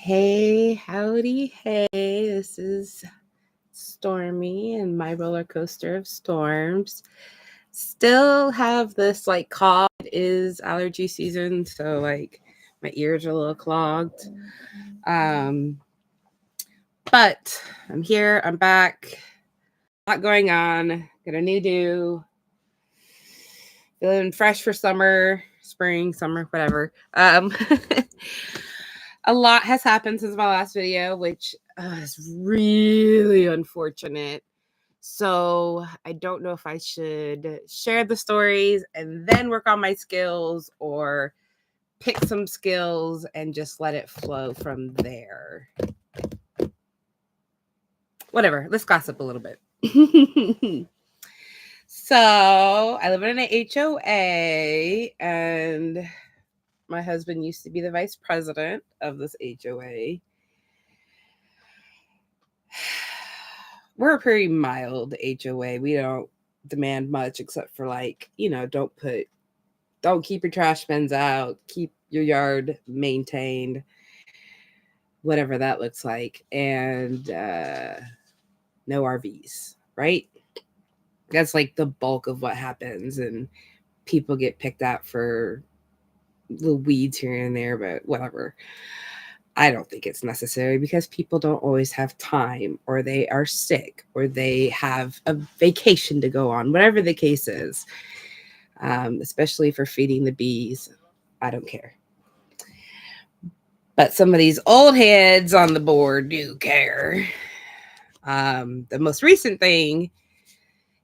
Hey, howdy, hey. This is Stormy and my roller coaster of storms. Still have this cough. It is allergy season, so my ears are a little clogged. But I'm here, I'm back. A lot going on. Got a new do. Feeling fresh for summer, spring, summer, whatever. A lot has happened since my last video, which is really unfortunate. So I don't know if I should share the stories and then work on my skills or pick some skills and just let it flow from there. Whatever, let's gossip a little bit. So I live in an HOA and my husband used to be the vice president of this HOA. We're a pretty mild HOA. We don't demand much except for don't keep your trash bins out, keep your yard maintained, whatever that looks like, and no RVs, right? That's the bulk of what happens, and people get picked out for little weeds here and there, but whatever. I don't think it's necessary because people don't always have time, or they are sick, or they have a vacation to go on, whatever the case is. Especially for feeding the bees. I don't care. But some of these old heads on the board do care. The most recent thing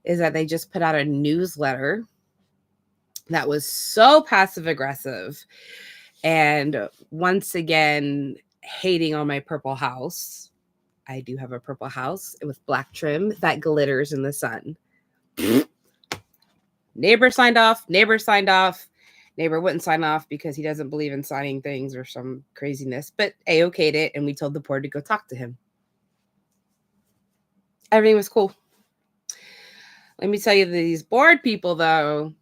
is that they just put out a newsletter that was so passive aggressive and once again hating on my purple house. I do have a purple house with black trim that glitters in the sun. Neighbor signed off. Neighbor wouldn't sign off because he doesn't believe in signing things or some craziness, but A-okayed it, and we told the board to go talk to him. Everything was cool. Let me tell you, these board people, though,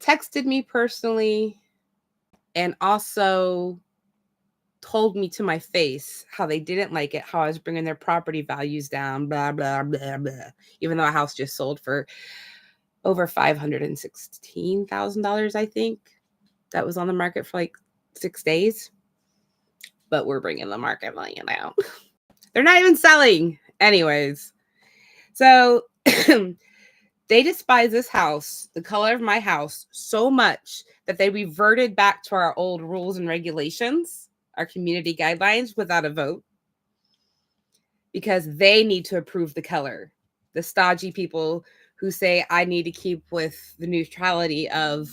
texted me personally and also told me to my face how they didn't like it, how I was bringing their property values down, blah, blah, blah, blah, even though a house just sold for over $516,000, I think. That was on the market for 6 days. But we're bringing the market value down. They're not even selling. Anyways. So they despise this house, the color of my house, so much that they reverted back to our old rules and regulations, our community guidelines, without a vote. Because they need to approve the color. The stodgy people who say I need to keep with the neutrality of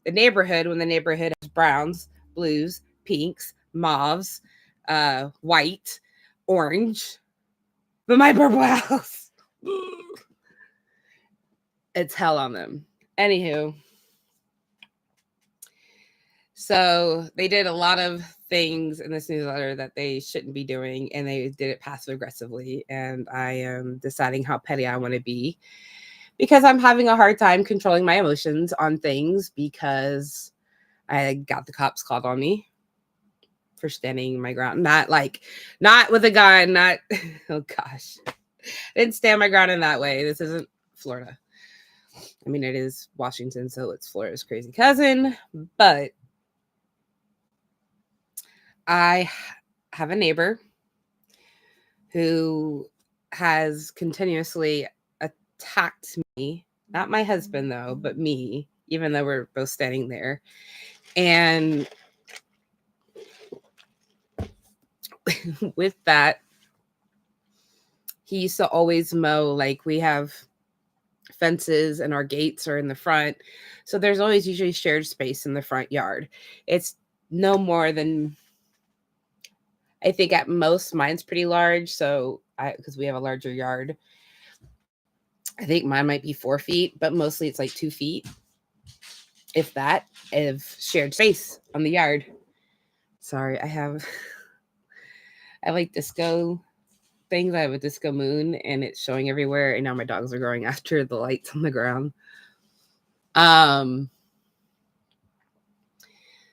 the neighborhood when the neighborhood has browns, blues, pinks, mauves, white, orange. But my purple house, it's hell on them. Anywho, so they did a lot of things in this newsletter that they shouldn't be doing, and they did it passive aggressively, and I am deciding how petty I want to be because I'm having a hard time controlling my emotions on things because I got the cops called on me for standing my ground. Not with a gun, not, oh gosh. I didn't stand my ground in that way. This isn't Florida. I mean, it is Washington, so it's Florida's crazy cousin, but I have a neighbor who has continuously attacked me, not my husband though, but me, even though we're both standing there. And with that, he used to always mow, we have fences and our gates are in the front. So there's always usually shared space in the front yard. It's no more than, I think at most mine's pretty large. So because we have a larger yard, I think mine might be 4 feet, but mostly it's 2 feet, if that, of shared space on the yard. Sorry, I have disco things. I have a disco moon and it's showing everywhere, and now my dogs are going after the lights on the ground.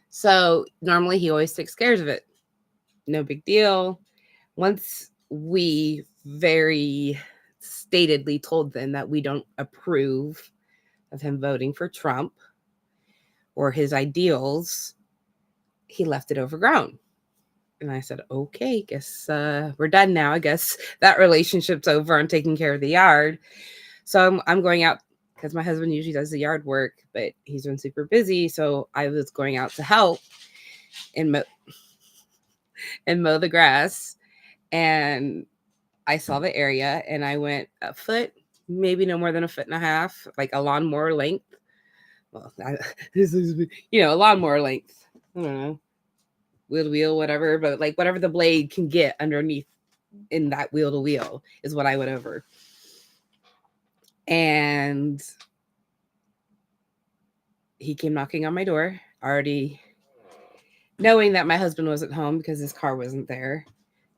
So normally he always takes care of it. no big deal. Once we very statedly told them that we don't approve of him voting for Trump or his ideals, he left it overgrown. And I said, okay, guess we're done now. I guess that relationship's over. I'm taking care of the yard. So I'm going out because my husband usually does the yard work, but he's been super busy. So I was going out to help and mow the grass. And I saw the area and I went a foot, maybe no more than a foot and a half, like a lawnmower length. Well, a lawnmower length. I don't know, wheel to wheel, whatever, but like whatever the blade can get underneath in that wheel to wheel is what I went over. And he came knocking on my door, already knowing that my husband wasn't home because his car wasn't there,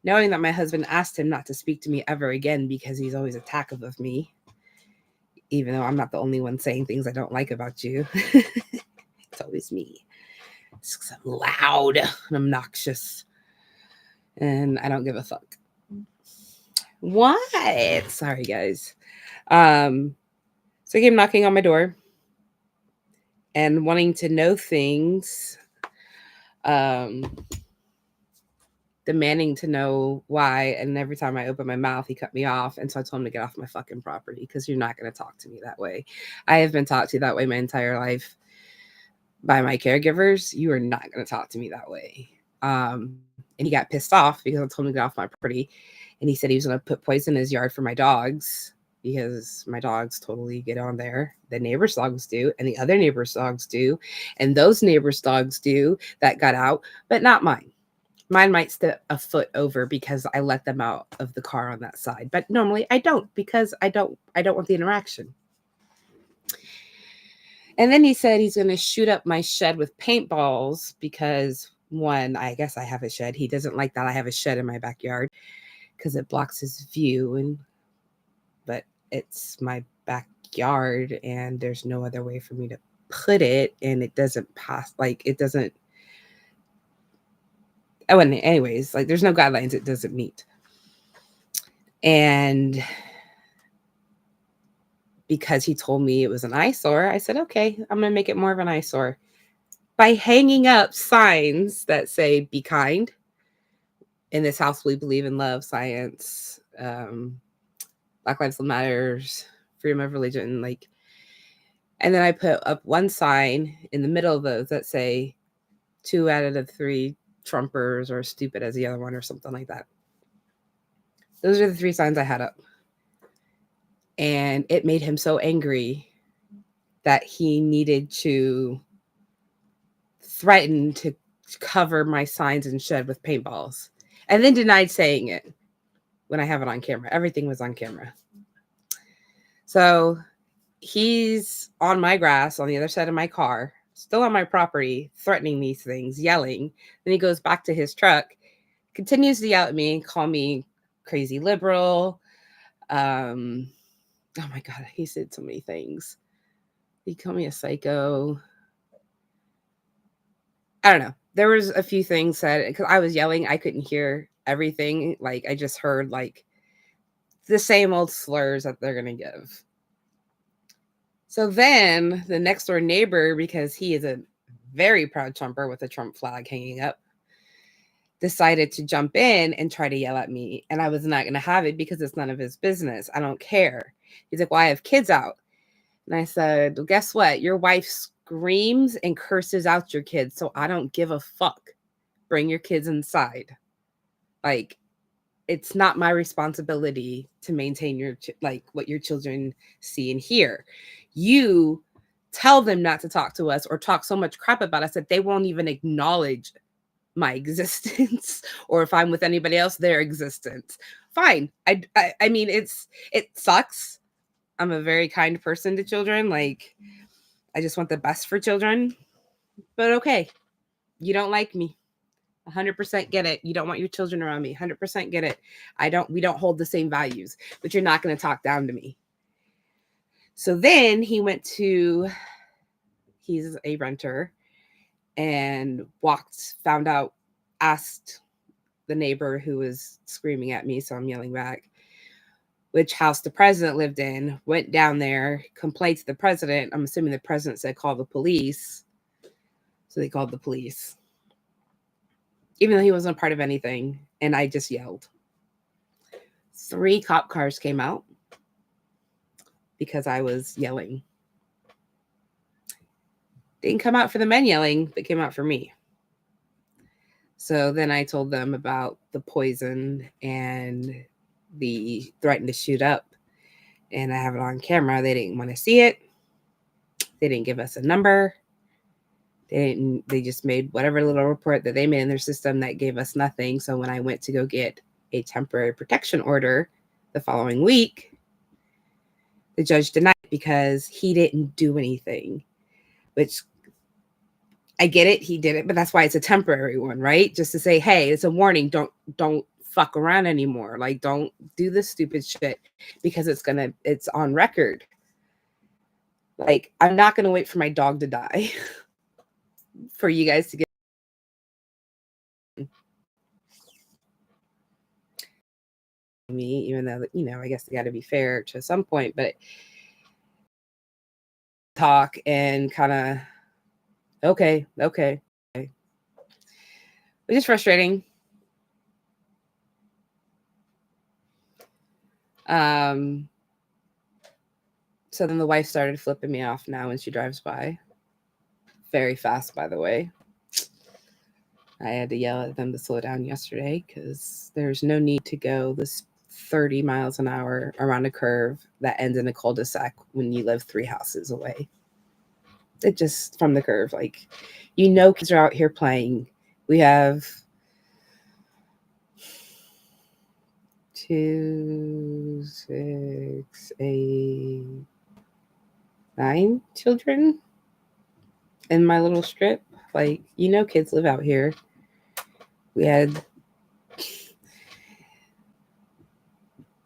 knowing that my husband asked him not to speak to me ever again because he's always attackable of me, even though I'm not the only one saying things I don't like about you. It's always me. It's I'm loud and obnoxious, and I don't give a fuck. What? Sorry, guys. So he came knocking on my door and wanting to know things, demanding to know why. And every time I opened my mouth, he cut me off. And so I told him to get off my fucking property because you're not going to talk to me that way. I have been talked to that way my entire life by my caregivers. You are not going to talk to me that way. And he got pissed off because I told him to get off my property. And he said he was going to put poison in his yard for my dogs because my dogs totally get on there. The neighbor's dogs do, and the other neighbor's dogs do, and those neighbor's dogs do that got out, but not mine. Mine might step a foot over because I let them out of the car on that side, but normally I don't because I don't want the interaction. And then he said he's going to shoot up my shed with paintballs because, one, I guess I have a shed. He doesn't like that I have a shed in my backyard because it blocks his view, but it's my backyard and there's no other way for me to put it, and it doesn't pass, like it doesn't. Oh, and anyways, like there's no guidelines it doesn't meet. And because he told me it was an eyesore, I said, okay, I'm going to make it more of an eyesore by hanging up signs that say, be kind. In this house, we believe in love, science, Black Lives Matters, freedom of religion. And then I put up one sign in the middle of those that say 2 out of the 3 Trumpers are stupid as the other one or something like that. Those are the 3 signs I had up. And it made him so angry that he needed to threaten to cover my signs and shed with paintballs, and then denied saying it when I have it on camera. Everything was on camera. So he's on my grass on the other side of my car, still on my property, threatening these things, yelling. Then he goes back to his truck, continues to yell at me, call me crazy liberal. Oh my God, he said so many things. He called me a psycho. I don't know. There was a few things said because I was yelling. I couldn't hear everything. Like I just heard like the same old slurs that they're going to give. So then the next door neighbor, because he is a very proud Trumper with a Trump flag hanging up, decided to jump in and try to yell at me. And I was not going to have it because it's none of his business. I don't care. He's like, well, I have kids out. And I said, well, guess what? Your wife screams and curses out your kids. So I don't give a fuck. Bring your kids inside. Like, it's not my responsibility to maintain what your children see and hear. You tell them not to talk to us or talk so much crap about us that they won't even acknowledge my existence, or if I'm with anybody else, their existence. Fine. I mean, it sucks. I'm a very kind person to children. Like, I just want the best for children. But okay, you don't like me. 100% get it. You don't want your children around me. 100% get it. We don't hold the same values, but you're not going to talk down to me. So then he's a renter, and asked the neighbor who was screaming at me, so I'm yelling back. Which house the president lived in, went down there, complained to the president. I'm assuming the president said, call the police. So they called the police. Even though he wasn't a part of anything. And I just yelled. 3 cop cars came out because I was yelling. Didn't come out for the men yelling, they came out for me. So then I told them about the poison and the threatened to shoot up. And I have it on camera. They didn't want to see it. They didn't give us a number. They just made whatever little report that they made in their system that gave us nothing. So when I went to go get a temporary protection order the following week, the judge denied it because he didn't do anything, which I get it. He did it, but that's why it's a temporary one, right? Just to say, hey, it's a warning. Don't fuck around anymore. Like, don't do this stupid shit because it's on record. Like, I'm not going to wait for my dog to die for you guys to get me, even though, I guess they got to be fair to some point, but talk and kind of, okay. Which is frustrating. So then the wife started flipping me off now when she drives by. Very fast, by the way. I had to yell at them to slow down yesterday because there's no need to go this 30 miles an hour around a curve that ends in a cul-de-sac when you live 3 houses away. It just from the curve, like, kids are out here playing. We have 2, 6, 8, 9 children in my little strip. Like, kids live out here. We had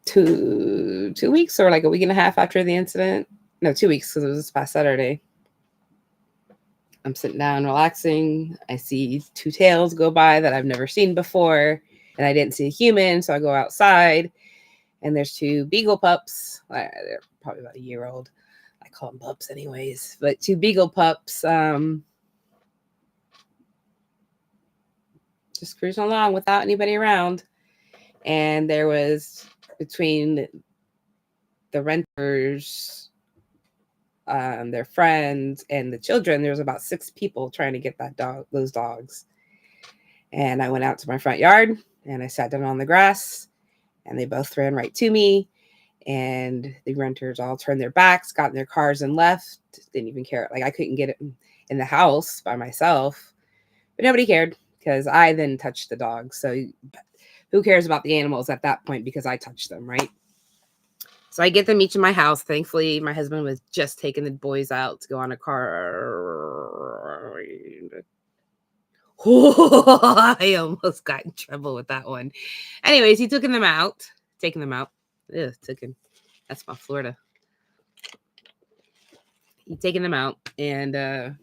2 weeks or like a week and a half after the incident. No, 2 weeks because it was this past Saturday. I'm sitting down relaxing. I see 2 tails go by that I've never seen before. And I didn't see a human. So I go outside and there's 2 beagle pups. They're probably about a year old. I call them pups anyways. But 2 beagle pups just cruising along without anybody around. And there was between the renters, their friends, and the children, there was about 6 people trying to get those dogs. And I went out to my front yard and I sat down on the grass and they both ran right to me. And the renters all turned their backs, got in their cars and left. Didn't even care. Like, I couldn't get it in the house by myself, but nobody cared because I then touched the dogs. So who cares about the animals at that point because I touched them, right? So I get them each in my house. Thankfully, my husband was just taking the boys out to go on a car. I almost got in trouble with that one. Anyways, he taking them out. Ugh, taking. That's my Florida. He taking them out, and so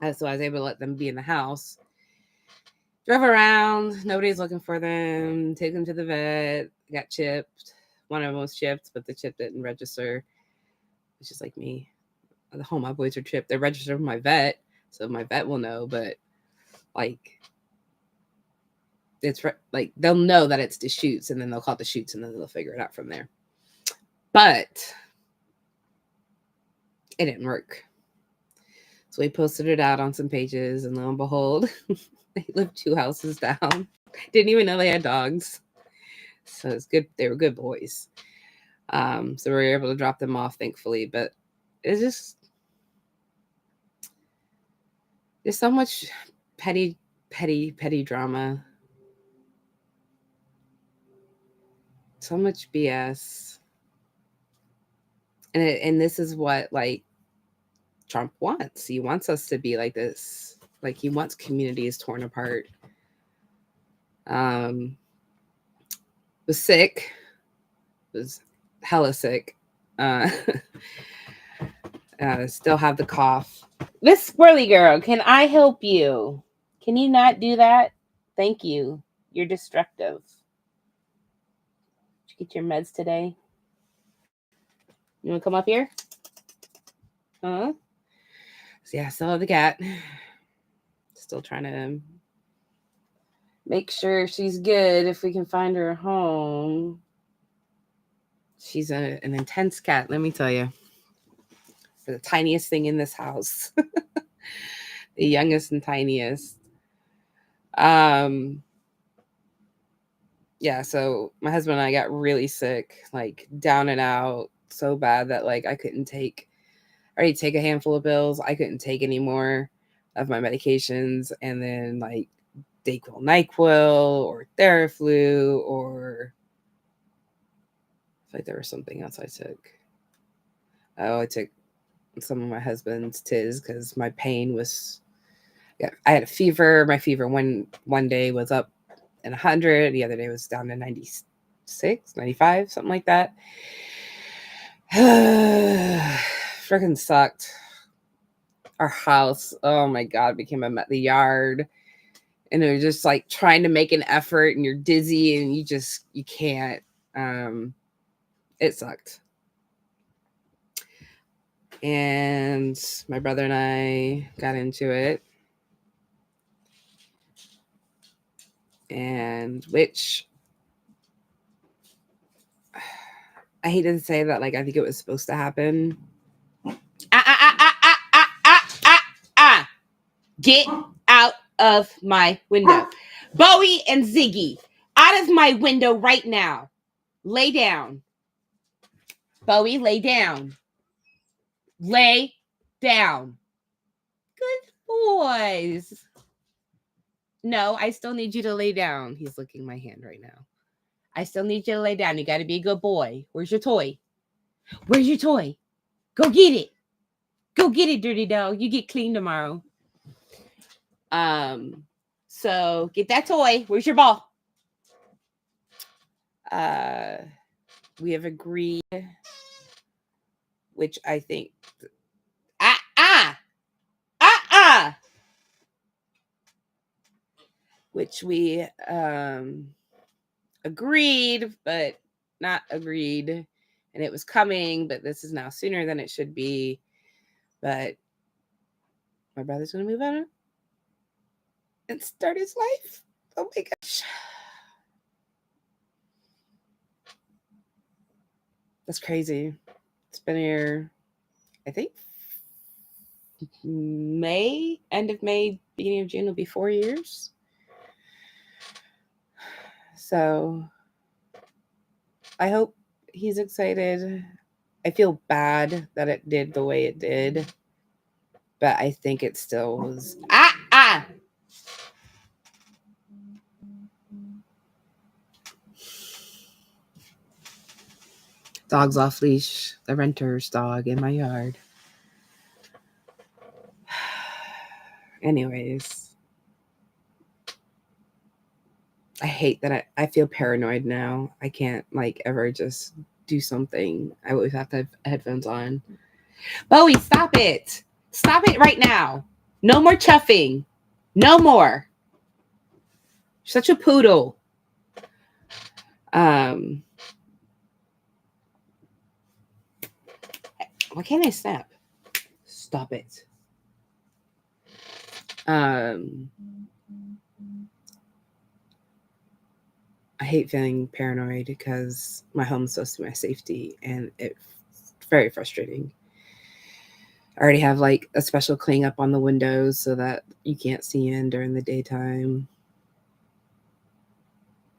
I was able to let them be in the house. Drove around. Nobody's looking for them. Take them to the vet. Got chipped. One of them was chipped, but the chip didn't register. It's just like me. All my boys are chipped. They're registered with my vet, so my vet will know. But like, it's like they'll know that it's the shoots, and then they'll call it the shoots, and then they'll figure it out from there. But it didn't work. So we posted it out on some pages, and lo and behold, they lived 2 houses down. Didn't even know they had dogs. So it's good. They were good boys. So we were able to drop them off, thankfully. But it's just there's so much petty drama. So much BS. And this is what, like, Trump wants. He wants us to be like this. Like, he wants communities torn apart. Was sick. Was hella sick. Still have the cough. Miss Squirrely Girl, can I help you? Can you not do that? Thank you. You're destructive. Did you get your meds today? You want to come up here? Huh? So yeah, still have the cat. Still trying to make sure she's good if we can find her a home. She's an intense cat, let me tell you. For the tiniest thing in this house. The youngest and tiniest. Yeah, so my husband and I got really sick, like down and out, so bad that like I already take a handful of pills. I couldn't take any more of my medications. And then like Dayquil, NyQuil, or Theraflu, or I think there was something else I took. Oh, I took some of my husband's Tiz because my pain was, yeah, I had a fever. My fever one day was up in 100. The other day was down to 96, 95, something like that. Freaking sucked. Our house, oh my God, became the yard. And it was just like trying to make an effort and you're dizzy and you can't. It sucked. And my brother and I got into it. And which I hate to say that, like, I think it was supposed to happen. Get out of my window. Bowie and Ziggy, out of my window right now. Lay down. Bowie, lay down. Lay down. Good boys. No, I still need you to lay down. He's licking my hand right now. I still need you to lay down. You got to be a good boy. Where's your toy? Where's your toy? Go get it. Go get it, dirty dog. You get clean tomorrow. So get that toy. Where's your ball? We have agreed, which I think which we agreed, but not agreed. And it was coming, but this is now sooner than it should be. But my brother's going to move out and start his life. Oh my gosh. That's crazy. It's been here, I think, end of May, beginning of June will be 4 years. So I hope he's excited. I feel bad that it did the way it did, but I think it still was. Dog's off leash, the renter's dog in my yard. Anyways, I hate that I feel paranoid now. I can't like ever just do something. I always have to have headphones on. Bowie, stop it. Stop it right now. No more chuffing. No more. Such a poodle. Why can't I snap? Stop it. I hate feeling paranoid because my home's supposed to be my safety, and it's very frustrating. I already have like a special cling up on the windows so that you can't see in during the daytime.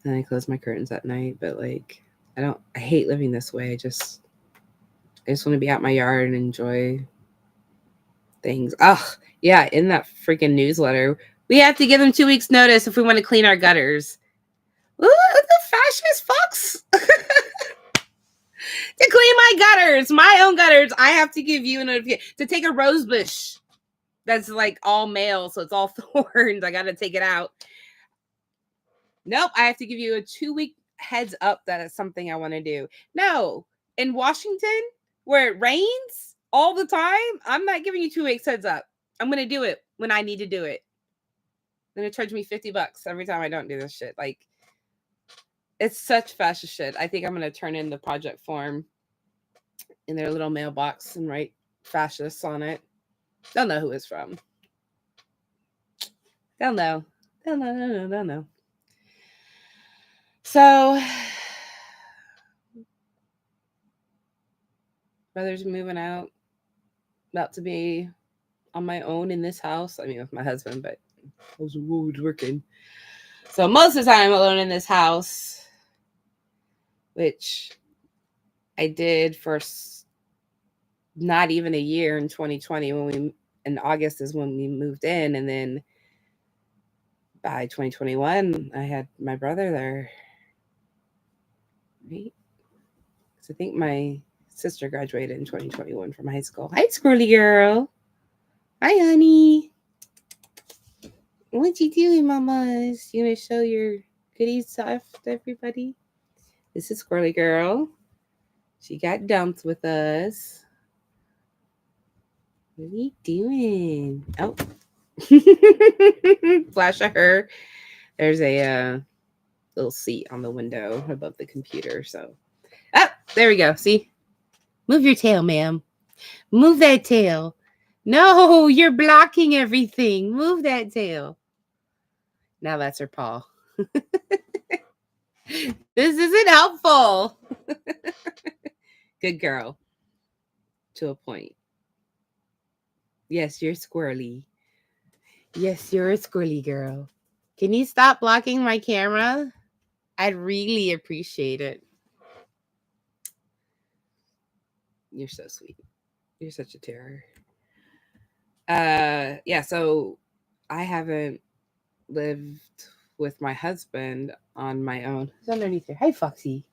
And I close my curtains at night, but like I hate living this way. I just want to be out my yard and enjoy things. Oh, yeah, in that freaking newsletter, we have to give them 2 weeks notice if we want to clean our gutters. Ooh, the fascist fucks. To clean my gutters, my own gutters, I have to give you a notification. To take a rose bush that's like all male, so it's all thorns, I got to take it out. Nope, I have to give you a 2-week heads up that it's something I want to do. No, in Washington, where it rains all the time, I'm not giving you 2 weeks heads up. I'm going to do it when I need to do it. Then it charged me $50 every time I don't do this shit. Like, it's such fascist shit. I think I'm gonna turn in the project form in their little mailbox and write fascists on it. They'll know who it's from. They'll know. They'll know. They'll know. So, brother's moving out. About to be on my own in this house. I mean, with my husband, but I was working. So most of the time, I'm alone in this house, which I did for not even a year in 2020. In August is when we moved in, and then by 2021, I had my brother there. Right? So I think my sister graduated in 2021 from high school. Hi, squirrely girl. Hi, honey. What you doing, mamas? You want to show your goodies stuff to everybody? This is squirrely girl. She got dumped with us. What are you doing? Oh. Flash at her. There's a little seat on the window above the computer. So, there we go. See? Move your tail, ma'am. Move that tail. No, you're blocking everything. Move that tail. Now that's her paw. This isn't helpful. Good girl. To a point. Yes, you're squirrely. Yes, you're a squirrely girl. Can you stop blocking my camera? I'd really appreciate it. You're so sweet. You're such a terror. Yeah, so I haven't lived with my husband on my own. Who's underneath here? Hey, Foxy.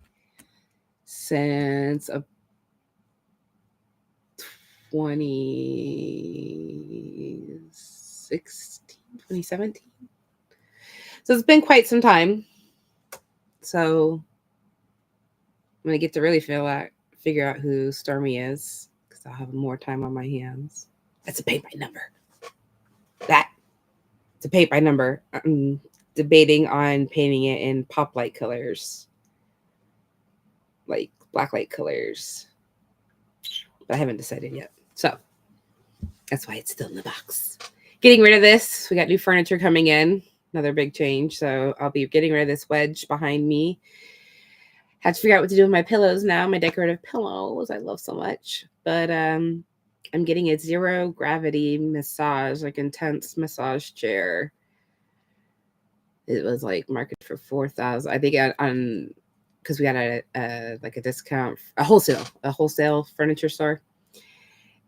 Since 2017. So it's been quite some time. So I'm gonna get to really figure out who Stormy is, because I'll have more time on my hands. That's a paint by number. It's a paint by number. I'm debating on painting it in pop light colors, like black light colors, but I haven't decided yet. So that's why it's still in the box. Getting rid of this. We got new furniture coming in. Another big change. So I'll be getting rid of this wedge behind me. Have to figure out what to do with my pillows now. My decorative pillows I love so much. But I'm getting a zero gravity massage, like intense massage chair. It was like marketed for $4,000. I think on because we got a discount, a wholesale furniture store.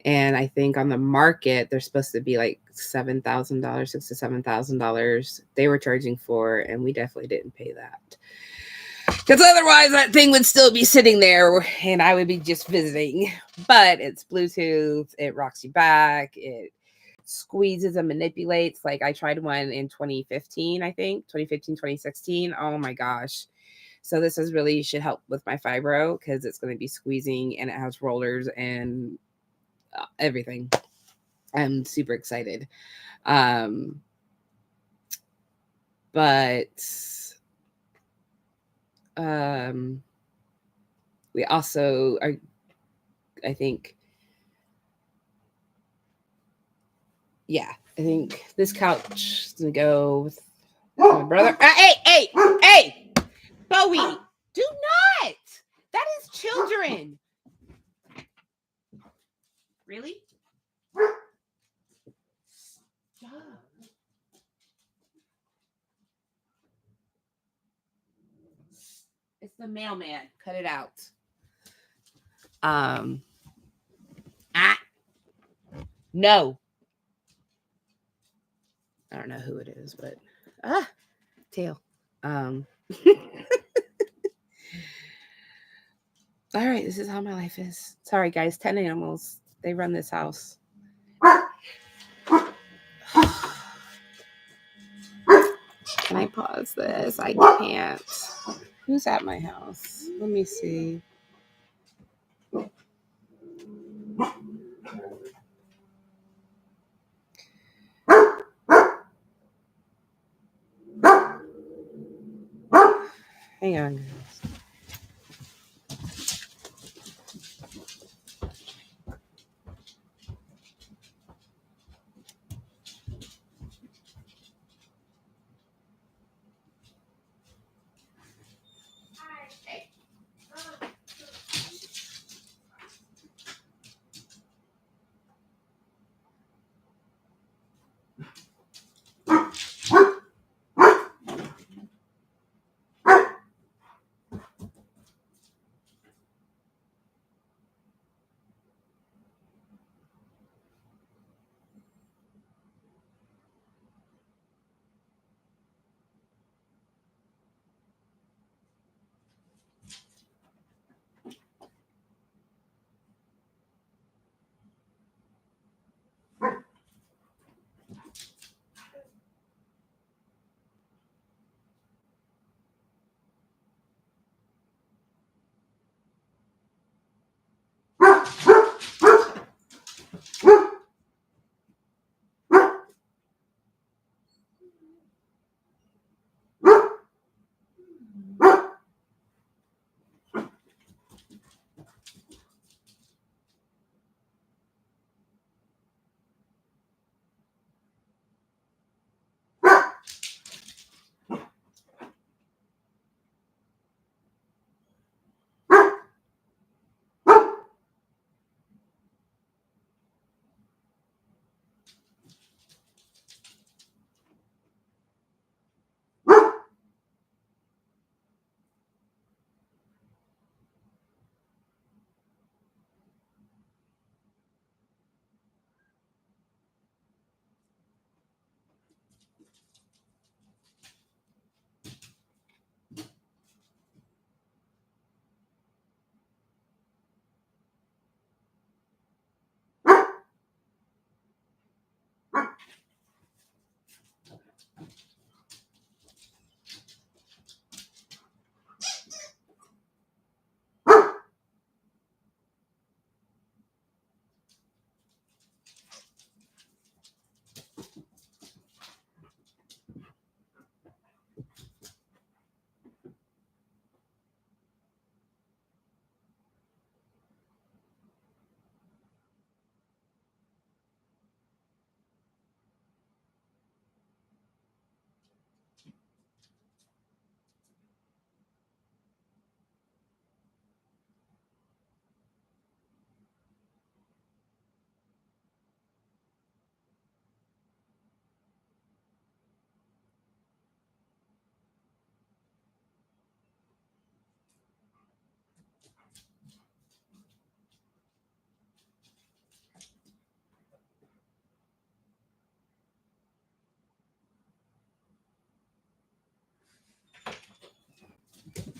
And I think on the market, they're supposed to be like $7,000, $6,000 to $7,000. They were charging for, and we definitely didn't pay that. Because otherwise, that thing would still be sitting there, and I would be just visiting. But it's Bluetooth. It rocks you back. It squeezes and manipulates. Like, I tried one in 2015, I think. 2015, 2016. Oh, my gosh. So this is really should help with my fibro, because it's going to be squeezing, and it has rollers and everything. I'm super excited. But we also are, I think this couch is gonna go with my brother. Hey, Bowie, do not. That is children. Really? Stop. It's the mailman. Cut it out. No. I don't know who it is, but tail. All right, this is how my life is. Sorry, guys. 10 animals. They run this house. Can I pause this? I can't. Who's at my house? Let me see. Hang on.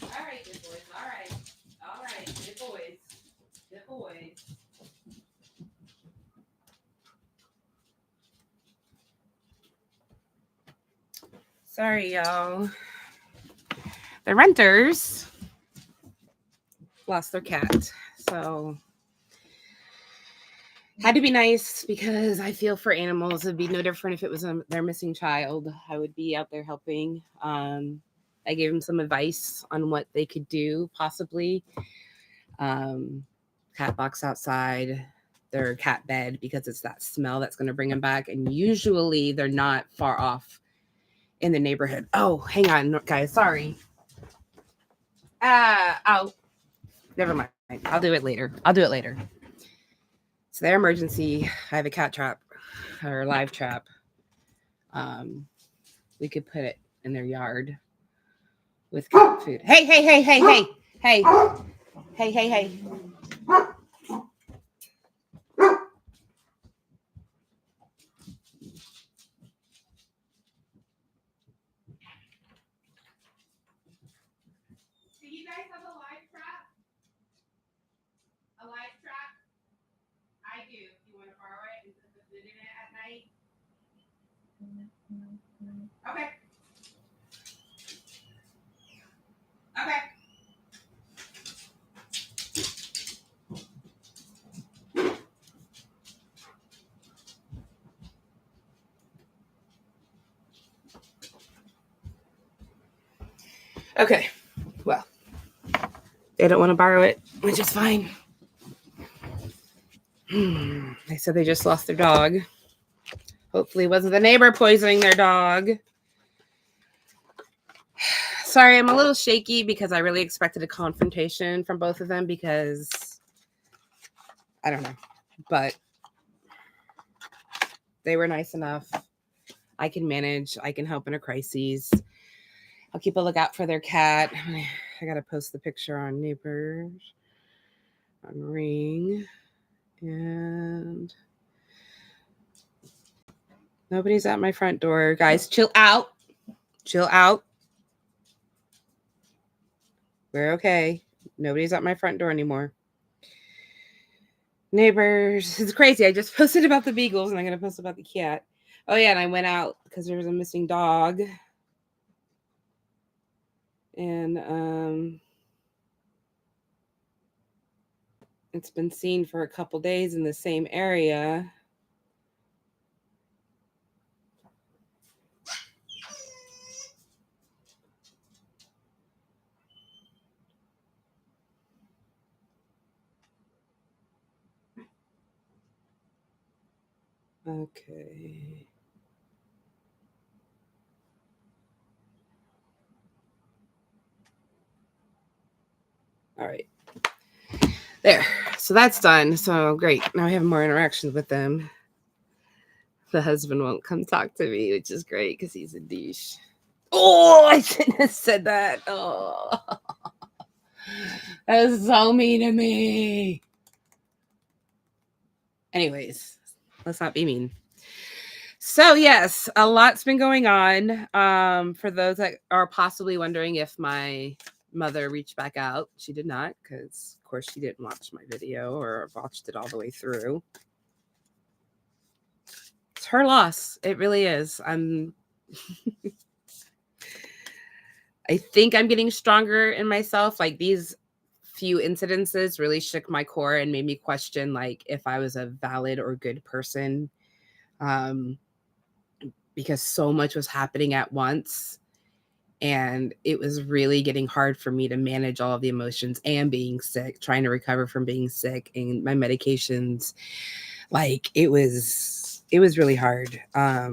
All right, good boys. All right. All right. Good boys. Good boys. Sorry, y'all. The renters lost their cat. So had to be nice because I feel for animals. It'd be no different if it was their missing child. I would be out there helping. I gave them some advice on what they could do, possibly. Cat box outside, their cat bed, because it's that smell that's going to bring them back. And usually they're not far off in the neighborhood. Oh, hang on, guys. Sorry. Oh, never mind. I'll do it later. So their emergency, I have a cat trap or a live trap. We could put it in their yard with cat food. Hey. Do you guys have a live trap? A live trap? I do. If you want to borrow it and put the food in it at night. Okay. Okay. Okay. They don't want to borrow it, which is fine. They said they just lost their dog. Hopefully it wasn't the neighbor poisoning their dog. Sorry, I'm a little shaky because I really expected a confrontation from both of them because I don't know, but they were nice enough. I can manage. I can help in a crisis. I'll keep a lookout for their cat. I got to post the picture on Neighbors, on Ring. And nobody's at my front door. Guys, chill out. Chill out. We're okay. Nobody's at my front door anymore. Neighbors. It's crazy. I just posted about the beagles and I'm going to post about the cat. Oh, yeah. And I went out because there was a missing dog. And it's been seen for a couple days in the same area. Okay. All right. There. So that's done. So great. Now I have more interactions with them. The husband won't come talk to me, which is great because he's a douche. Oh, I shouldn't have said that. Oh, that was so mean to me. Anyways, let's not be mean. So yes, a lot's been going on. For those that are possibly wondering if my mother reached back out, she did not, because of course she didn't watch my video or watched it all the way through. It's her loss. It really is. I think I'm getting stronger in myself. Like these few incidences really shook my core and made me question like if I was a valid or good person. Because so much was happening at once. And it was really getting hard for me to manage all of the emotions and being sick, trying to recover from being sick and my medications. Like it was really hard. I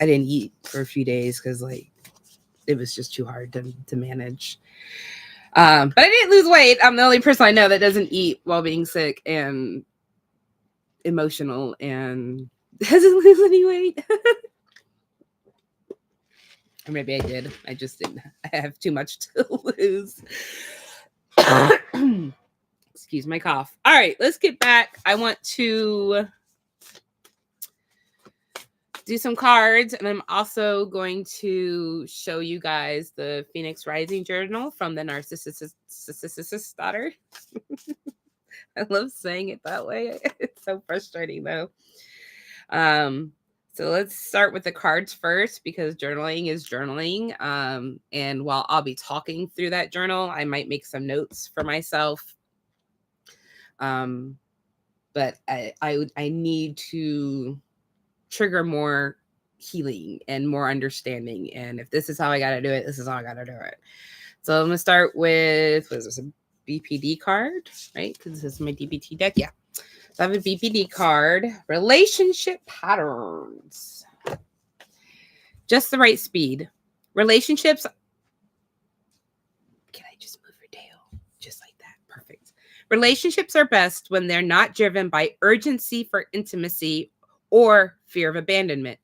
didn't eat for a few days because like it was just too hard to manage. But I didn't lose weight. I'm the only person I know that doesn't eat while being sick and emotional and doesn't lose any weight. Or maybe I did. I just didn't. I have too much to lose. Excuse my cough. All right, let's get back. I want to do some cards, and I'm also going to show you guys the Phoenix Rising Journal from the Narcissist daughter. I love saying it that way. It's so frustrating, though. So let's start with the cards first because journaling is journaling. And while I'll be talking through that journal, I might make some notes for myself. But I need to trigger more healing and more understanding. And if this is how I got to do it, this is how I got to do it. So I'm going to start with, what is this, a BPD card, right? Because this is my DBT deck. Yeah. So I have a BPD card, relationship patterns. Just the right speed. Relationships. Can I just move your tail? Just like that. Perfect. Relationships are best when they're not driven by urgency for intimacy or fear of abandonment.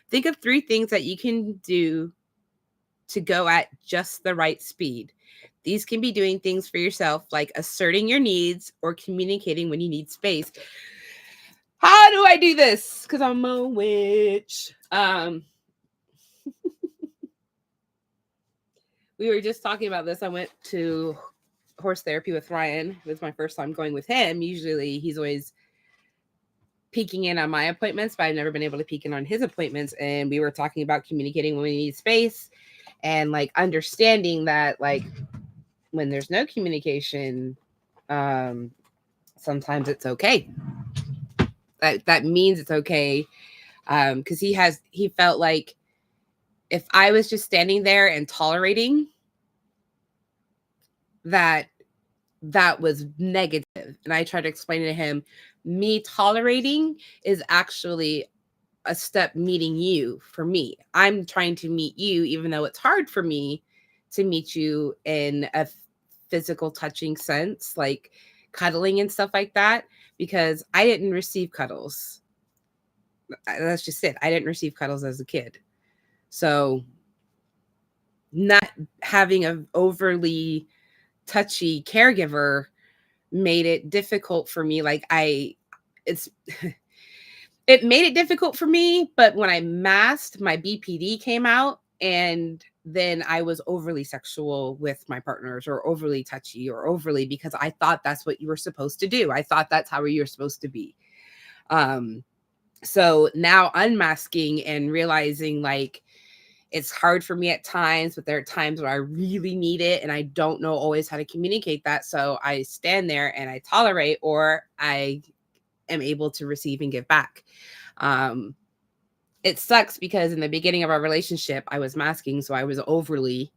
Think of 3 things that you can do to go at just the right speed. These can be doing things for yourself, like asserting your needs or communicating when you need space. How do I do this? Because I'm a witch. We were just talking about this. I went to horse therapy with Ryan. It was my first time going with him. Usually he's always peeking in on my appointments, but I've never been able to peek in on his appointments. And we were talking about communicating when we need space and like understanding that like when there's no communication, sometimes it's okay. That means it's okay. Because he felt like if I was just standing there and tolerating that that was negative. And I tried to explain to him, me tolerating is actually a step meeting you for me. I'm trying to meet you, even though it's hard for me to meet you in a physical touching sense, like cuddling and stuff like that, because I didn't receive cuddles. That's just it. I didn't receive cuddles as a kid. So not having an overly touchy caregiver made it difficult for me. Like it's it made it difficult for me, but when I masked, my BPD came out, and then I was overly sexual with my partners, or overly touchy, or overly, because I thought that's what you were supposed to do. I thought that's how you were supposed to be. So now unmasking and realizing, like, it's hard for me at times, but there are times where I really need it and I don't know always how to communicate that. So I stand there and I tolerate, or I am able to receive and give back. It sucks because in the beginning of our relationship, I was masking, so I was overly.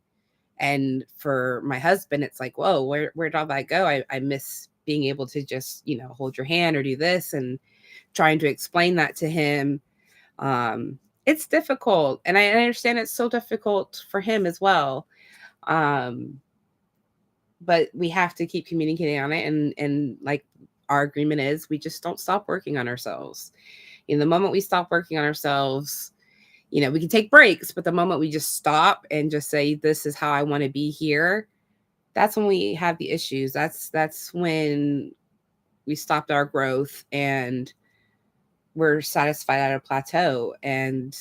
And for my husband, it's like, whoa, where'd all that go? I miss being able to just, hold your hand or do this, and trying to explain that to him. It's difficult. And I understand it's so difficult for him as well. But we have to keep communicating on it. And like our agreement is, we just don't stop working on ourselves. The moment we stop working on ourselves, we can take breaks, but the moment we just stop and just say, this is how I want to be here, that's when we have the issues. That's when we stopped our growth and we're satisfied at a plateau. And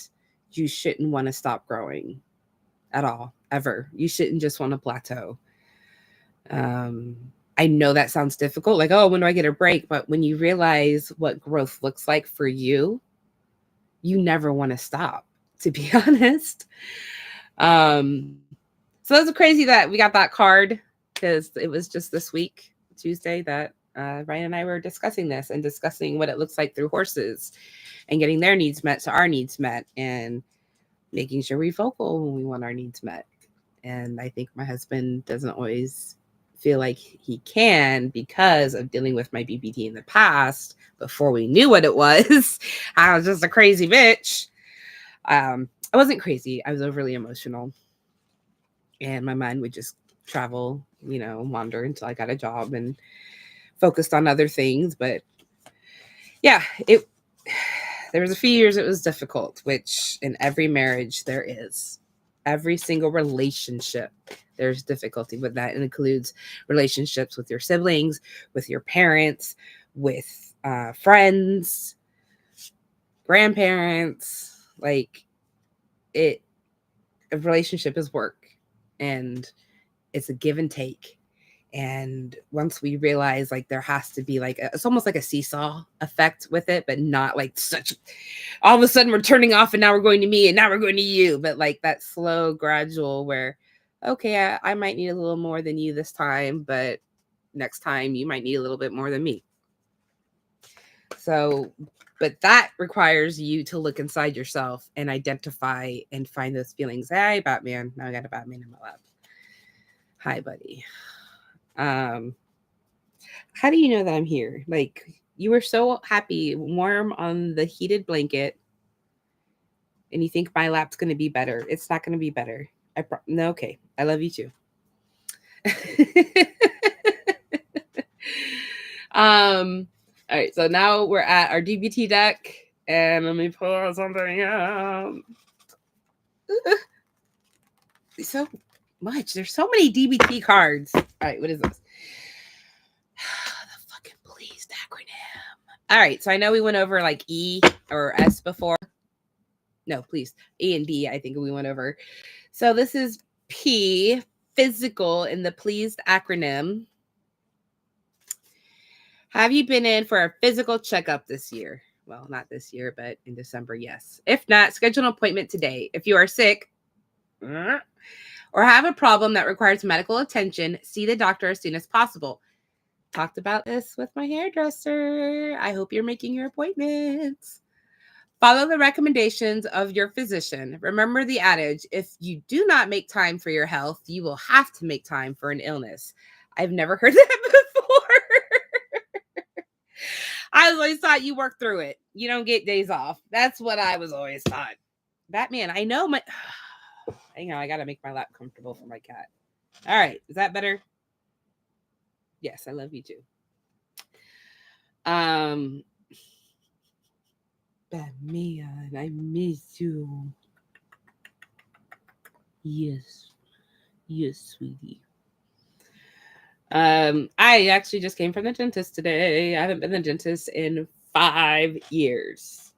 you shouldn't want to stop growing at all, ever. You shouldn't just want to plateau. I know that sounds difficult, like, oh, when do I get a break? But when you realize what growth looks like for you, you never want to stop, to be honest. So it's crazy that we got that card, because it was just this week, Tuesday, that Ryan and I were discussing this and discussing what it looks like through horses and getting their needs met, so our needs met, and making sure we vocal when we want our needs met. And I think my husband doesn't always feel like he can, because of dealing with my BPD in the past. Before we knew what it was, I was just a crazy bitch. I wasn't crazy. I was overly emotional. And my mind would just travel, wander until I got a job and focused on other things. But yeah, there was a few years it was difficult, which in every marriage there is. Every single relationship, there's difficulty with that. It includes relationships with your siblings, with your parents, with friends, grandparents. Like, a relationship is work, and it's a give and take. And once we realize, like, there has to be like it's almost like a seesaw effect with it, but not like such all of a sudden we're turning off and now we're going to me and now we're going to you, but like that slow gradual where, okay, I might need a little more than you this time, but next time you might need a little bit more than me. So, but that requires you to look inside yourself and identify and find those feelings. Hey, Batman. Now I got a Batman in my lap. Hi, buddy. How do you know that I'm here? Like, you were so happy, warm on the heated blanket, and you think my lap's going to be better. It's not going to be better. No, okay. I love you too. All right. So now we're at our DBT deck, and let me pull something out. So much. There's so many DBT cards. All right. What is this? The fucking pleased acronym. All right. So I know we went over like E or S before. No, please. E and D, I think we went over. So this is P, physical, in the pleased acronym. Have you been in for a physical checkup this year? Well, not this year, but in December, yes. If not, schedule an appointment today. If you are sick or have a problem that requires medical attention, see the doctor as soon as possible. Talked about this with my hairdresser. I hope you're making your appointments. Follow the recommendations of your physician. Remember the adage, if you do not make time for your health, you will have to make time for an illness. I've never heard that before. I always thought you work through it. You don't get days off. That's what I was always taught. Batman, I know my... Hang on, I got to make my lap comfortable for my cat. All right, is that better? Yes, I love you too. Batman, I miss you. Yes, sweetie. I actually just came from the dentist today. I haven't been to the dentist in 5 years.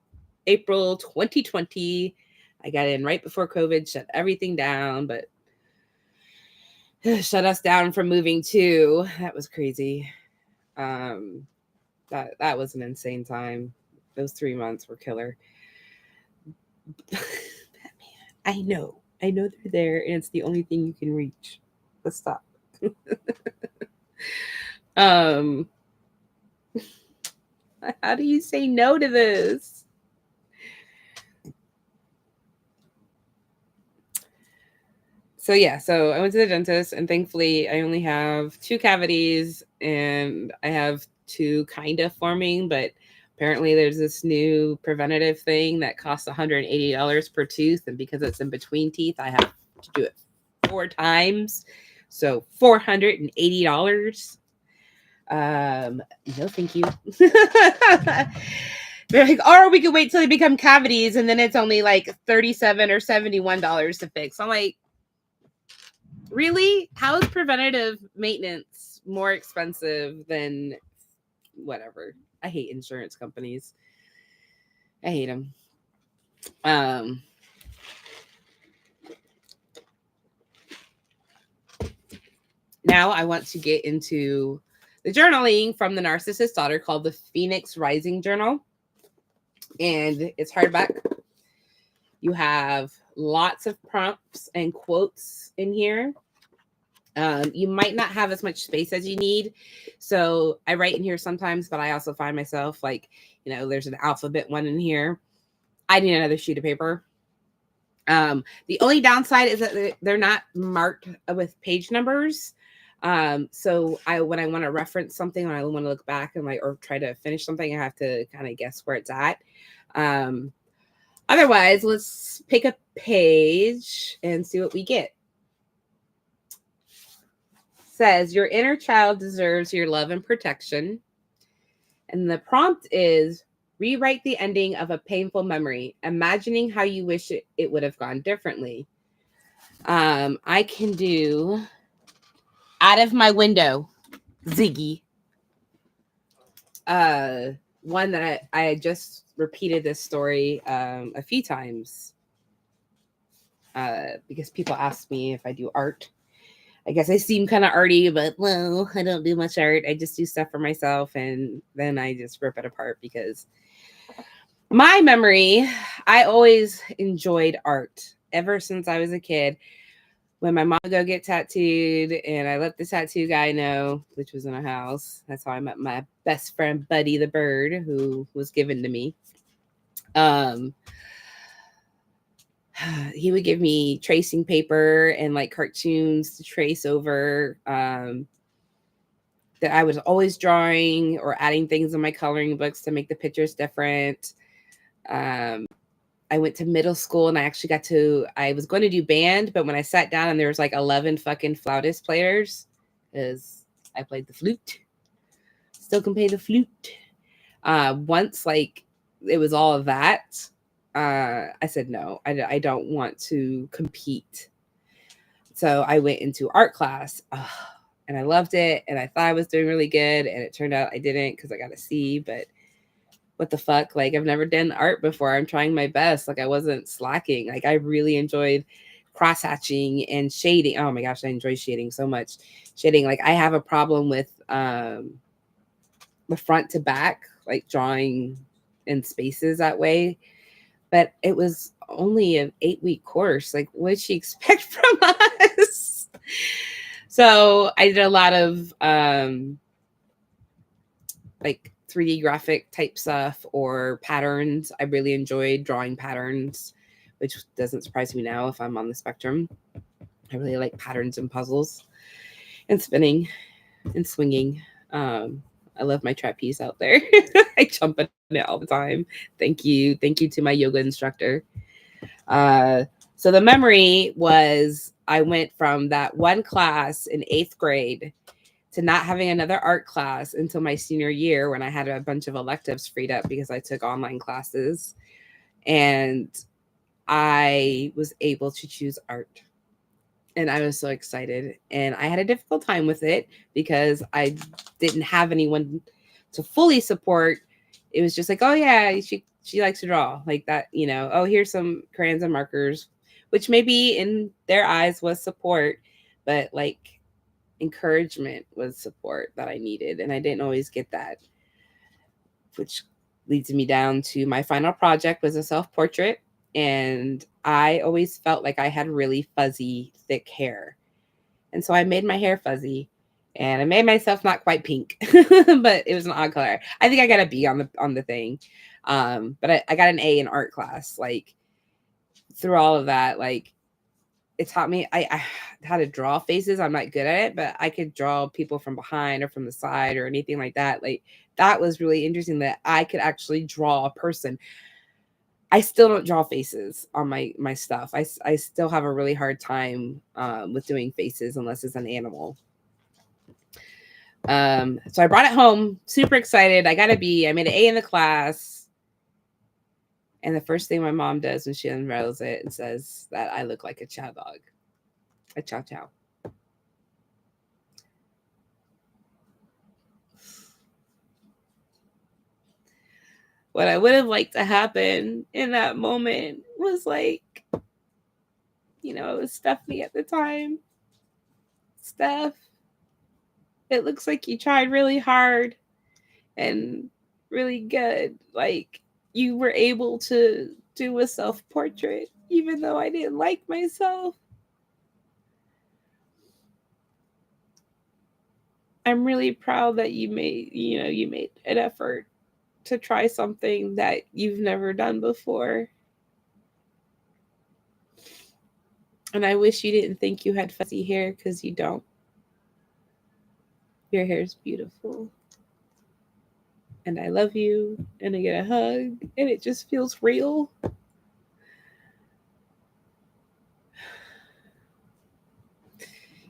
April 2020. I got in right before COVID shut everything down, but shut us down from moving too. That was crazy. That was an insane time. Those 3 months were killer. Batman, I know they're there, and it's the only thing you can reach. Let's stop. How do you say no to this? So I went to the dentist, and thankfully I only have 2 cavities, and I have 2 kind of forming, but apparently there's this new preventative thing that costs $180 per tooth, and because it's in between teeth, I have to do it 4 times. So $480. No, thank you. They're like, or we could wait till they become cavities, and then it's only like $37 or $71 to fix. I'm like, really? How is preventative maintenance more expensive than whatever? I hate insurance companies. I hate them. Now I want to get into the journaling from the Narcissist Daughter called the Phoenix Rising Journal. And it's hardback. You have lots of prompts and quotes in here. You might not have as much space as you need. So I write in here sometimes, but I also find myself like, there's an alphabet one in here. I need another sheet of paper. The only downside is that they're not marked with page numbers. So when I want to reference something, when I want to look back and or try to finish something, I have to kind of guess where it's at. Otherwise, let's pick a page and see what we get. Says your inner child deserves your love and protection. And the prompt is rewrite the ending of a painful memory, imagining how you wish it would have gone differently. I can do out of my window, Ziggy. One that I just repeated this story a few times because people ask me if I do art. I guess I seem kind of arty, but I don't do much art. I just do stuff for myself, and then I just rip it apart because my memory, I always enjoyed art ever since I was a kid. When my mom would go get tattooed, and I let the tattoo guy know, which was in a house. That's how I met my best friend, Buddy the Bird, who was given to me. He would give me tracing paper and cartoons to trace over that I was always drawing or adding things in my coloring books to make the pictures different. I went to middle school and I was going to do band, but when I sat down and there was 11 fucking flautist players, because I played the flute, still can play the flute. Once it was all of that, I said, no, I don't want to compete. So I went into art class and I loved it. And I thought I was doing really good. And it turned out I didn't because I got a C, but what the fuck? I've never done art before. I'm trying my best. I wasn't slacking. I really enjoyed cross hatching and shading. Oh my gosh, I enjoy shading so much. Shading, I have a problem with the front to back, drawing in spaces that way. But it was only an 8-week course. What did she expect from us? So I did a lot of 3D graphic type stuff or patterns. I really enjoyed drawing patterns, which doesn't surprise me now if I'm on the spectrum. I really like patterns and puzzles and spinning. and swinging. I love my trapeze out there. I jump in it all the time. Thank you to my yoga instructor. So the memory was I went from that one class in 8th grade to not having another art class until my senior year, when I had a bunch of electives freed up because I took online classes, and I was able to choose art. And I was so excited, and I had a difficult time with it because I didn't have anyone to fully support. It was just like, oh yeah, she likes to draw, like that, you know, oh, here's some crayons and markers, which maybe in their eyes was support, but like encouragement was support that I needed, and I didn't always get that, which leads me down to my final project was a self-portrait. And I always felt like I had really fuzzy, thick hair. And so I made my hair fuzzy, and I made myself not quite pink, but it was an odd color. I think I got a B on the thing. But I got an A in art class. Like through all of that, like it taught me I how to draw faces. I'm not good at it, but I could draw people from behind or from the side or anything like that. Like that was really interesting that I could actually draw a person. I still don't draw faces on my stuff. I still have a really hard time with doing faces unless it's an animal. So I brought it home, super excited. I got a B. I made an A in the class. And the first thing my mom does when she unravels it and says that I look like a chow dog, a chow chow. What I would have liked to happen in that moment was like, you know, it was Stephanie at the time. Steph, it looks like you tried really hard and really good. Like you were able to do a self-portrait, even though I didn't like myself. I'm really proud that you made an effort to try something that you've never done before. And I wish you didn't think you had fuzzy hair, because you don't. Your hair is beautiful. And I love you, and I get a hug, and it just feels real.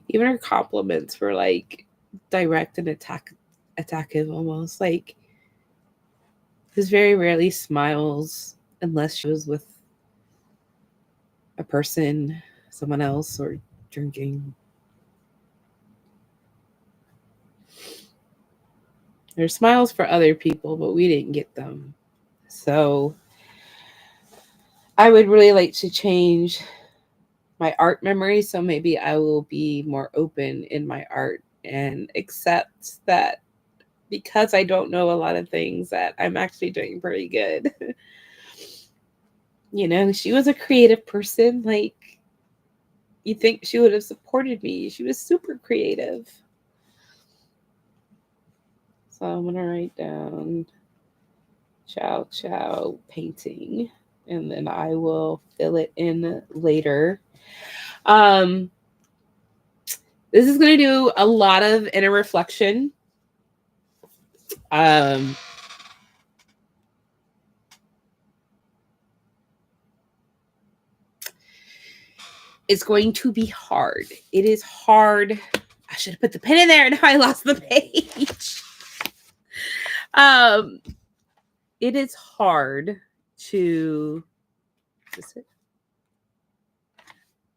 Even her compliments were like direct and attackive almost. Like, because very rarely smiles unless she was with a person, someone else, or drinking. There's smiles for other people, but we didn't get them. So I would really like to change my art memory. So maybe I will be more open in my art and accept that because I don't know a lot of things, that I'm actually doing pretty good. You know, she was a creative person. Like, you think she would have supported me. She was super creative. So I'm going to write down chow chow painting, and then I will fill it in later. This is going to do a lot of inner reflection. It's going to be hard. It is hard. I should have put the pen in there, and now I lost the page. It is hard to. Is it?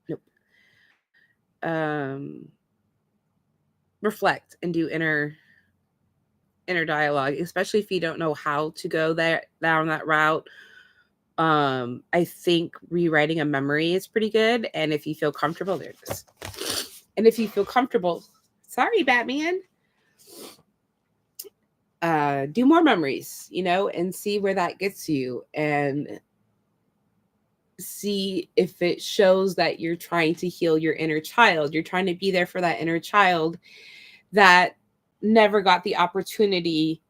Nope. Reflect and do inner dialogue, especially if you don't know how to go down that route. I think rewriting a memory is pretty good, and if you feel comfortable, there it is. And if you feel comfortable, sorry, Batman. Do more memories, you know, and see where that gets you, and see if it shows that you're trying to heal your inner child. You're trying to be there for that inner child that never got the opportunity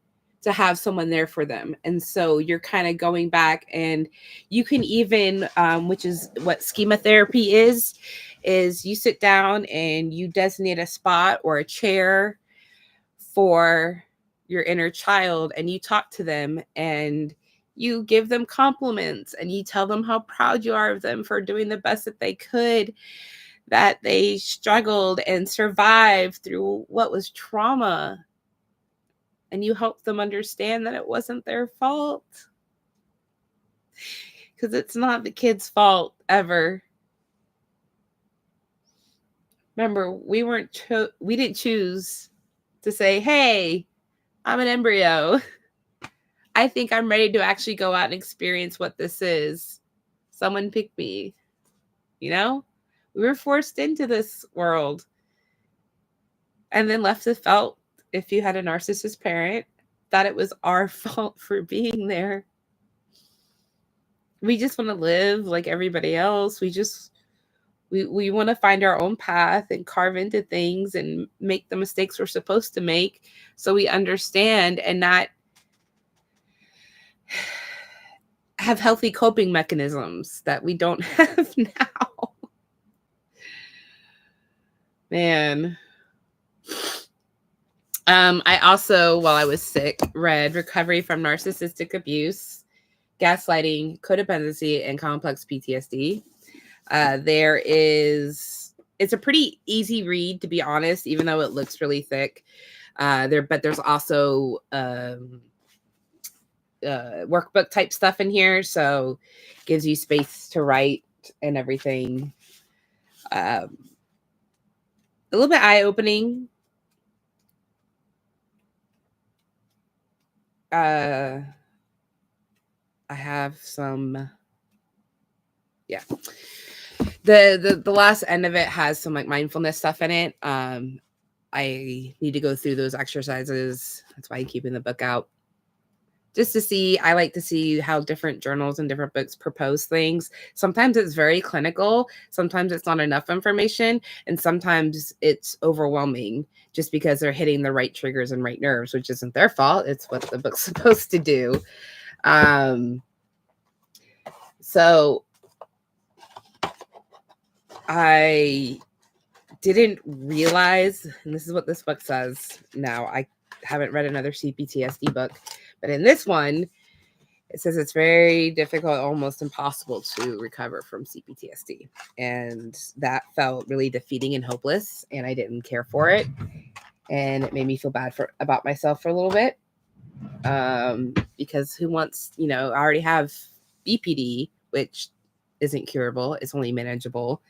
to have someone there for them. And so you're kind of going back, and you can even, which is what schema therapy is you sit down and you designate a spot or a chair for your inner child, and you talk to them and you give them compliments and you tell them how proud you are of them for doing the best that they could, that they struggled and survived through what was trauma, and you help them understand that it wasn't their fault, because it's not the kid's fault ever. Remember, we didn't choose to say, hey, I'm an embryo. I think I'm ready to actually go out and experience what this is. Someone picked me, you know? We were forced into this world and then left to felt, if you had a narcissist parent, that it was our fault for being there. We just want to live like everybody else. We want to find our own path and carve into things and make the mistakes we're supposed to make, so we understand and not have healthy coping mechanisms that we don't have now. Man. I also, while I was sick, read Recovery from Narcissistic Abuse, Gaslighting, Codependency, and Complex PTSD. It's a pretty easy read, to be honest, even though it looks really thick. But there's also workbook type stuff in here, so gives you space to write and everything. A little bit eye-opening. I have some, yeah. The last end of it has some like mindfulness stuff in it. I need to go through those exercises. That's why I'm keeping the book out. Just to see, I like to see how different journals and different books propose things. Sometimes it's very clinical. Sometimes it's not enough information. And sometimes it's overwhelming just because they're hitting the right triggers and right nerves, which isn't their fault. It's what the book's supposed to do. So I didn't realize, and this is what this book says now, I haven't read another CPTSD book, but in this one, it says it's very difficult, almost impossible to recover from CPTSD. And that felt really defeating and hopeless, and I didn't care for it. And it made me feel bad about myself for a little bit. Because who wants, I already have BPD, which isn't curable. It's only manageable.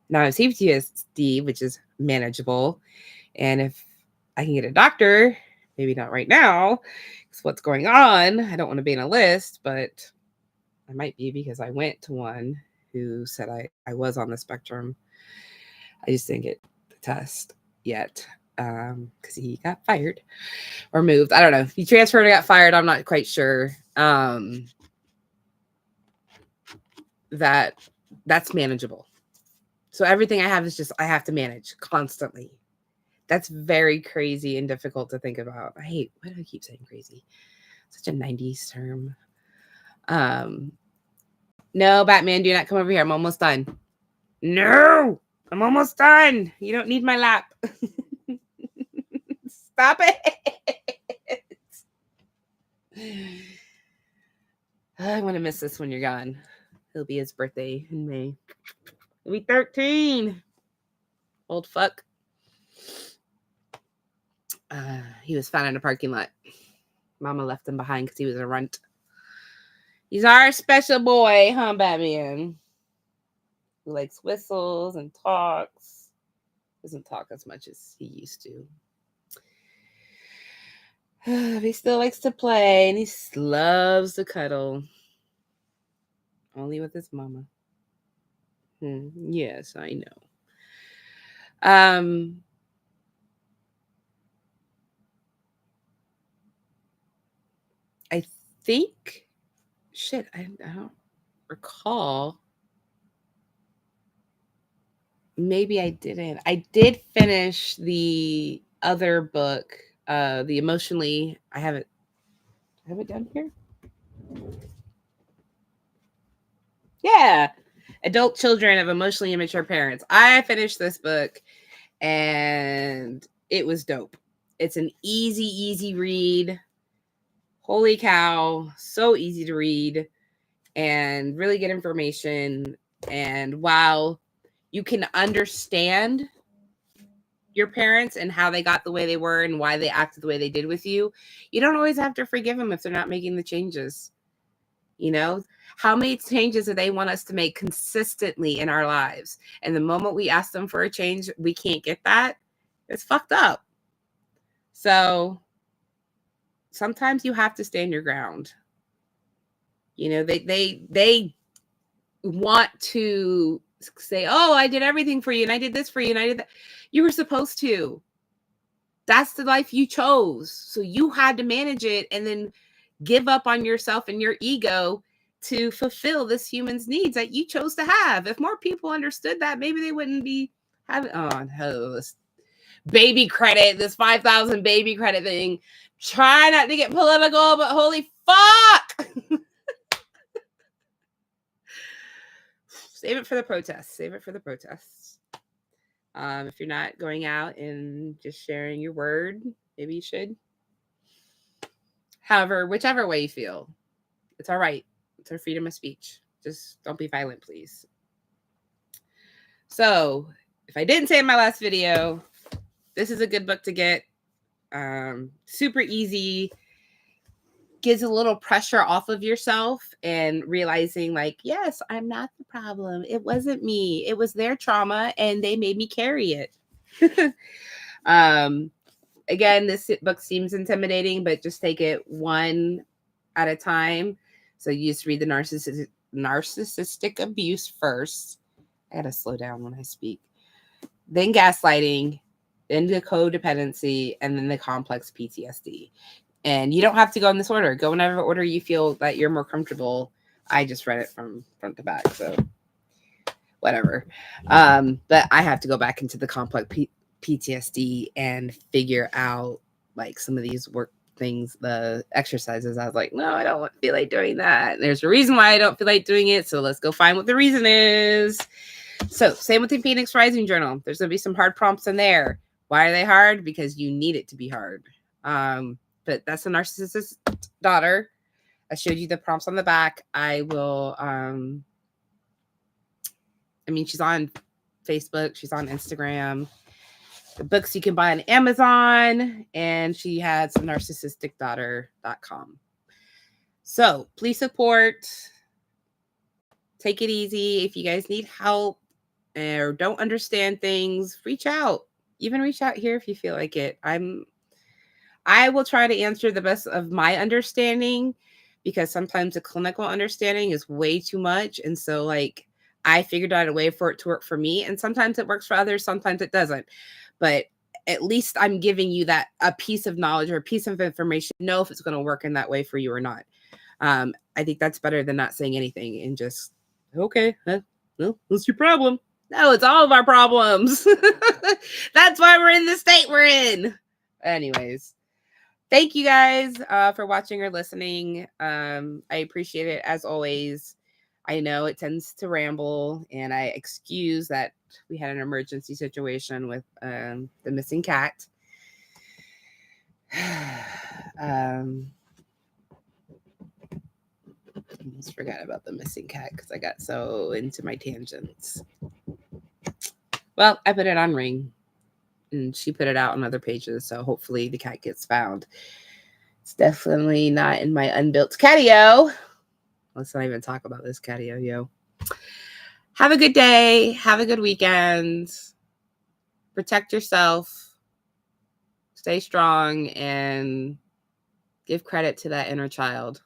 Now I have CPTSD, which is manageable. And if I can get a doctor, maybe not right now, because what's going on, I don't want to be in a list, but I might be, because I went to one who said I was on the spectrum. I just didn't get the test yet, because he got fired or moved. I don't know. He transferred or got fired. I'm not quite sure. That's manageable. So everything I have is just, I have to manage constantly. That's very crazy and difficult to think about. Why do I keep saying crazy? Such a 90s term. No, Batman, do not come over here. I'm almost done. No, I'm almost done. You don't need my lap. Stop it. I'm going to miss this when you're gone. It'll be his birthday in May. He'll be 13. Old fuck. He was found in a parking lot. Mama left him behind because he was a runt. He's our special boy, huh, Batman? Who likes whistles and talks. Doesn't talk as much as he used to. He still likes to play, and he loves to cuddle. Only with his mama. Yes, I know. I think, I don't recall. Maybe I didn't. I did finish the other book, the emotionally. I have it down here. Yeah, Adult Children of Emotionally Immature Parents. I finished this book, and it was dope. It's an easy read. Holy cow. So easy to read and really good information. And while you can understand your parents and how they got the way they were and why they acted the way they did with you, you don't always have to forgive them if they're not making the changes. You know, how many changes do they want us to make consistently in our lives? And the moment we ask them for a change, we can't get that. It's fucked up. So sometimes you have to stand your ground. You know, they want to say, oh, I did everything for you and I did this for you and I did that. You were supposed to. That's the life you chose. So you had to manage it and then give up on yourself and your ego to fulfill this human's needs that you chose to have. If more people understood that, maybe they wouldn't be having this baby credit, this 5,000 baby credit thing. Try not to get political, but holy fuck. Save it for the protests. Save it for the protests. If you're not going out and just sharing your word, maybe you should. However, whichever way you feel, it's all right. It's our freedom of speech. Just don't be violent, please. So, if I didn't say in my last video, this is a good book to get. Super easy. Gives a little pressure off of yourself and realizing like, yes, I'm not the problem. It wasn't me. It was their trauma and they made me carry it. Again, this book seems intimidating, but just take it one at a time. So you just read the narcissistic abuse first. I gotta slow down when I speak. Then gaslighting, then the codependency, and then the complex PTSD. And you don't have to go in this order. Go in whatever order you feel that you're more comfortable. I just read it from front to back, so whatever. But I have to go back into the complex PTSD and figure out like some of these work things, the exercises. I was like, no, I don't feel like doing that. And there's a reason why I don't feel like doing it. So let's go find what the reason is. So same with the Phoenix Rising Journal. There's going to be some hard prompts in there. Why are they hard? Because you need it to be hard. But that's the Narcissist Daughter. I showed you the prompts on the back. I will, she's on Facebook. She's on Instagram. The books you can buy on Amazon. And she has narcissisticdaughter.com. So please support. Take it easy. If you guys need help or don't understand things, reach out. Even reach out here if you feel like it. I will try to answer the best of my understanding because sometimes the clinical understanding is way too much. And so like I figured out a way for it to work for me. And sometimes it works for others. Sometimes it doesn't. But at least I'm giving you that a piece of knowledge or a piece of information. Know if it's going to work in that way for you or not. I think that's better than not saying anything and just, okay, well, what's your problem? No, it's all of our problems. That's why we're in the state we're in. Anyways. Thank you guys for watching or listening. I appreciate it as always. I know it tends to ramble, and I excuse that we had an emergency situation with the missing cat. I almost forgot about the missing cat because I got so into my tangents. Well, I put it on Ring. And she put it out on other pages, so hopefully the cat gets found. It's definitely not in my unbuilt catio. Let's not even talk about this catio, yo. Have a good day. Have a good weekend. Protect yourself. Stay strong and give credit to that inner child.